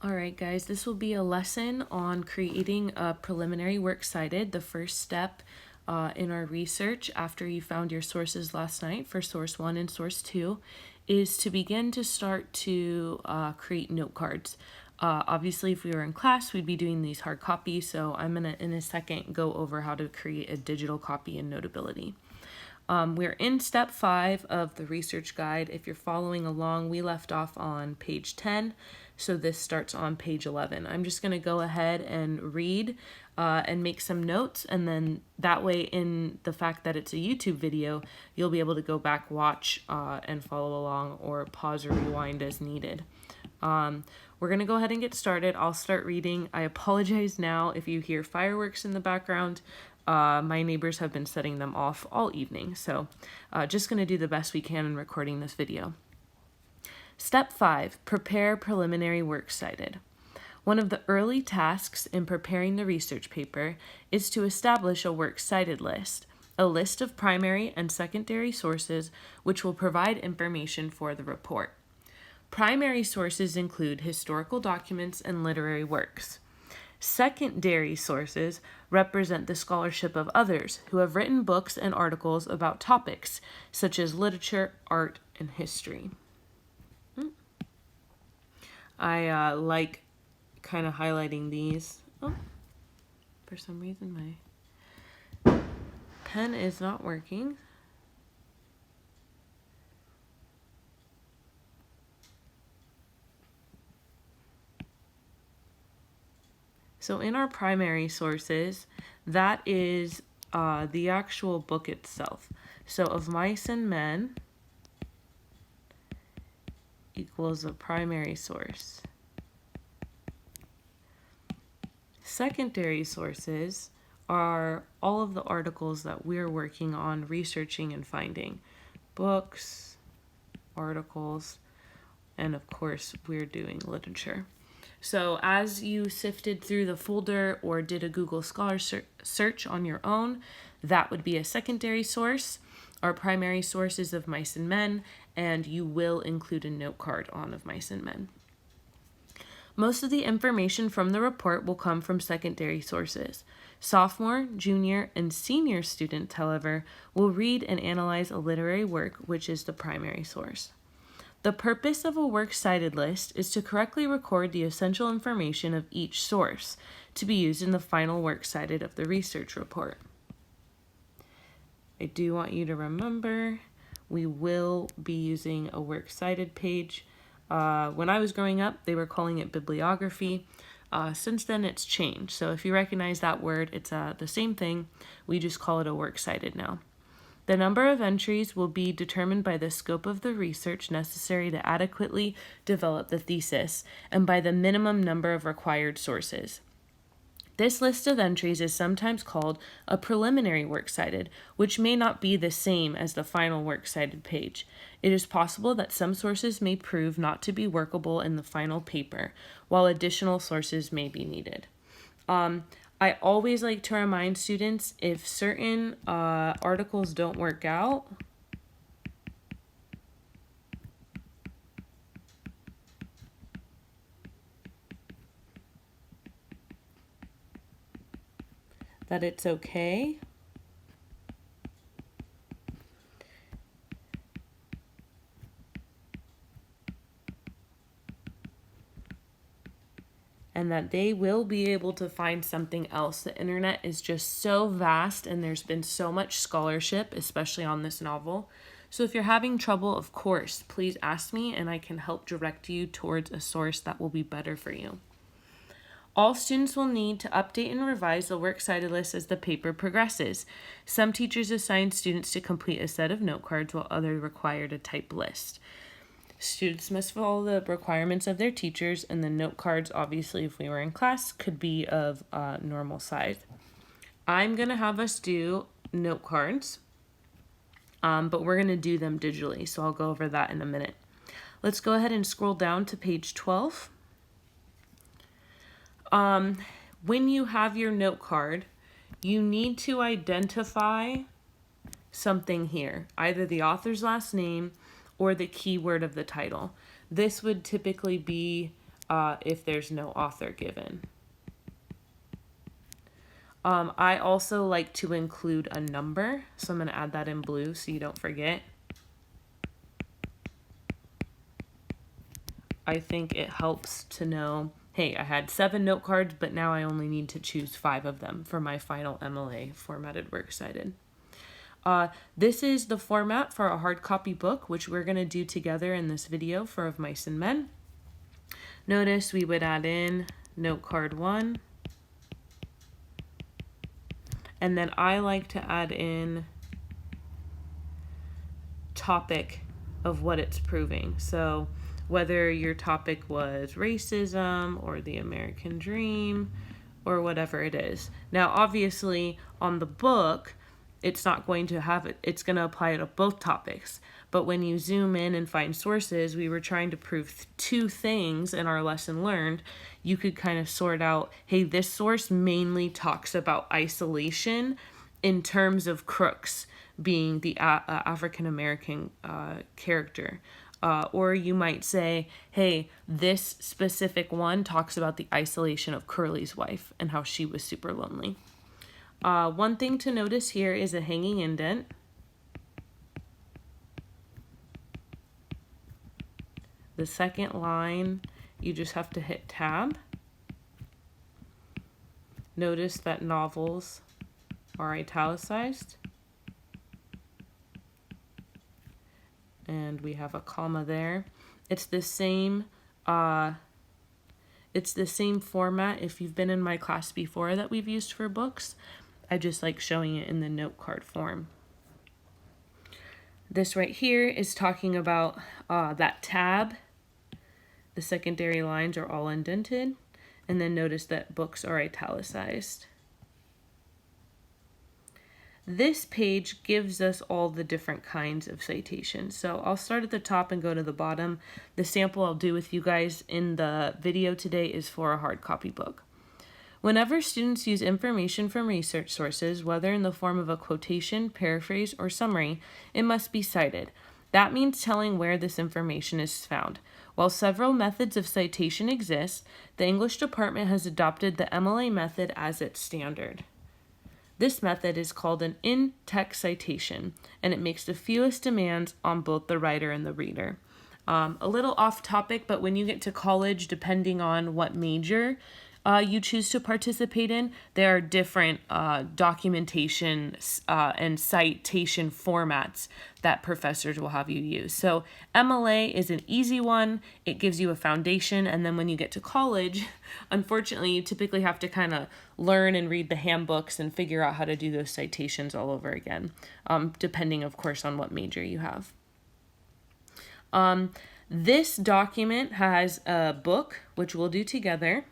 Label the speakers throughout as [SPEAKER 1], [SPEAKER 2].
[SPEAKER 1] All right, guys, this will be a lesson on creating a preliminary works cited, the first step in our research after you found your sources last night for source 1 and source 2 is to begin to start to create note cards. Obviously, if we were in class, we'd be doing these hard copies, so I'm going to, in a second, go over how to create a digital copy in Notability. We're in step 5 of the research guide. If you're following along, we left off on page 10, so this starts on page 11. I'm just going to go ahead and read and make some notes, and then that way, in the fact that it's a YouTube video, you'll be able to go back, watch, and follow along, or pause or rewind as needed. We're going to go ahead and get started. I'll start reading. I apologize now if you hear fireworks in the background. My neighbors have been setting them off all evening, so just going to do the best we can in recording this video. Step 5, prepare preliminary works cited. One of the early tasks in preparing the research paper is to establish a works cited list, a list of primary and secondary sources which will provide information for the report. Primary sources include historical documents and literary works. Secondary sources represent the scholarship of others who have written books and articles about topics such as literature, art, and history. I like kind of highlighting these. Oh, for some reason my pen is not working. So in our primary sources, that is the actual book itself. So Of Mice and Men equals a primary source. Secondary sources are all of the articles that we're working on researching and finding. Books, articles, and of course we're doing literature. So as you sifted through the folder or did a Google Scholar search on your own, that would be a secondary source. Our primary source is Of Mice and Men, and you will include a note card on Of Mice and Men. Most of the information from the report will come from secondary sources. Sophomore, junior, and senior students, however, will read and analyze a literary work, which is the primary source. The purpose of a works cited list is to correctly record the essential information of each source to be used in the final works cited of the research report. I do want you to remember we will be using a works cited page. When I was growing up, they were calling it bibliography. Since then, it's changed. So if you recognize that word, it's the same thing. We just call it a works cited now. The number of entries will be determined by the scope of the research necessary to adequately develop the thesis and by the minimum number of required sources. This list of entries is sometimes called a preliminary works cited, which may not be the same as the final works cited page. It is possible that some sources may prove not to be workable in the final paper, while additional sources may be needed. I always like to remind students, if certain articles don't work out, that it's okay. And that they will be able to find something else. The internet is just so vast and there's been so much scholarship, especially on this novel. So if you're having trouble, of course, please ask me and I can help direct you towards a source that will be better for you. All students will need to update and revise the works cited list as the paper progresses. Some teachers assign students to complete a set of note cards while others require to type list. Students must follow the requirements of their teachers, and the note cards, obviously, if we were in class, could be of normal size. I'm going to have us do note cards, but we're going to do them digitally, so I'll go over that in a minute. Let's go ahead and scroll down to page 12. When you have your note card, you need to identify something here, either the author's last name or the keyword of the title. This would typically be if there's no author given. I also like to include a number, so I'm going to add that in blue so you don't forget. I think it helps to know, hey, I had 7 note cards, but now I only need to choose 5 of them for my final MLA formatted works cited. This is the format for a hard copy book, which we're going to do together in this video for Of Mice and Men. Notice we would add in note card 1. And then I like to add in topic of what it's proving. So whether your topic was racism or the American dream or whatever it is. Now, obviously, on the book, it's not going to have it. It's going to apply to both topics. But when you zoom in and find sources, we were trying to prove 2 things in our lesson learned. You could kind of sort out, hey, this source mainly talks about isolation in terms of Crooks being the African-American character. Or you might say, hey, this specific one talks about the isolation of Curly's wife and how she was super lonely. One thing to notice here is a hanging indent. The second line, you just have to hit tab. Notice that novels are italicized. And we have a comma there. It's the same format if you've been in my class before that we've used for books. I just like showing it in the note card form. This right here is talking about that tab. The secondary lines are all indented. And then notice that books are italicized. This page gives us all the different kinds of citations. So I'll start at the top and go to the bottom. The sample I'll do with you guys in the video today is for a hard copy book. Whenever students use information from research sources, whether in the form of a quotation, paraphrase, or summary, it must be cited. That means telling where this information is found. While several methods of citation exist, the English department has adopted the MLA method as its standard. This method is called an in-text citation, and it makes the fewest demands on both the writer and the reader. A little off topic, but when you get to college, depending on what major you choose to participate in, there are different documentation and citation formats that professors will have you use. So MLA is an easy one. It gives you a foundation, and then when you get to college, unfortunately, you typically have to kind of learn and read the handbooks and figure out how to do those citations all over again, depending, of course, on what major you have. This document has a book, which we'll do together,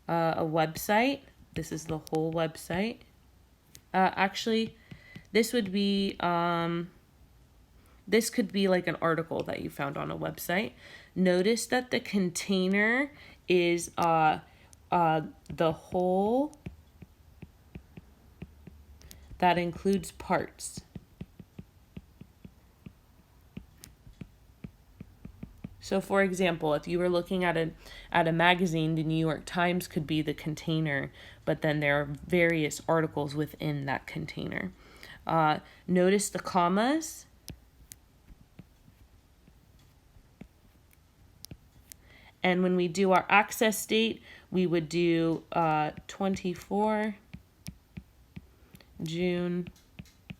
[SPEAKER 1] a website. This is the whole website. Actually, this would be, this could be like an article that you found on a website. Notice that the container is the whole that includes parts. So for example, if you were looking at a magazine, the New York Times could be the container, but then there are various articles within that container. Notice the commas. And when we do our access date, we would do 24 June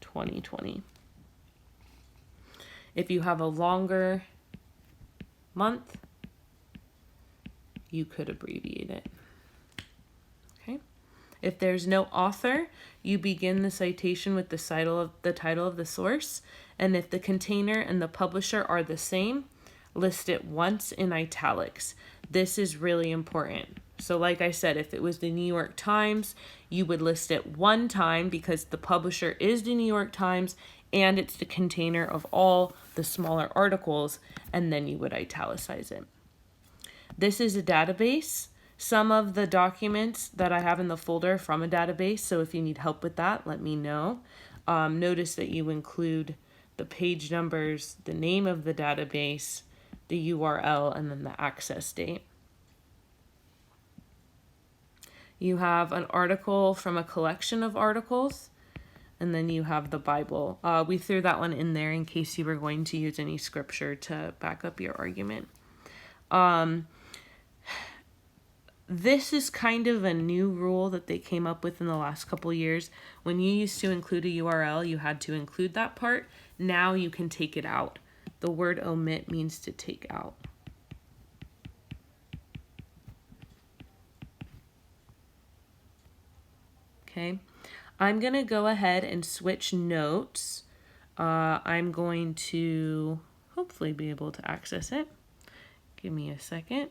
[SPEAKER 1] 2020. If you have a longer month, you could abbreviate it. Okay. If there's no author, you begin the citation with the title of the source, and if the container and the publisher are the same, list it once in italics. This is really important. So like I said, if it was the New York Times, you would list it one time because the publisher is the New York Times and it's the container of all the smaller articles, and then you would italicize it. This is a database. Some of the documents that I have in the folder are from a database, so if you need help with that, let me know. Notice that you include the page numbers, the name of the database, the URL, and then the access date. You have an article from a collection of articles, and then you have the Bible. We threw that one in there in case you were going to use any scripture to back up your argument. This is kind of a new rule that they came up with in the last couple years. When you used to include a URL, you had to include that part. Now you can take it out. The word omit means to take out. Okay, I'm going to go ahead and switch notes. I'm going to hopefully be able to access it. Give me a second.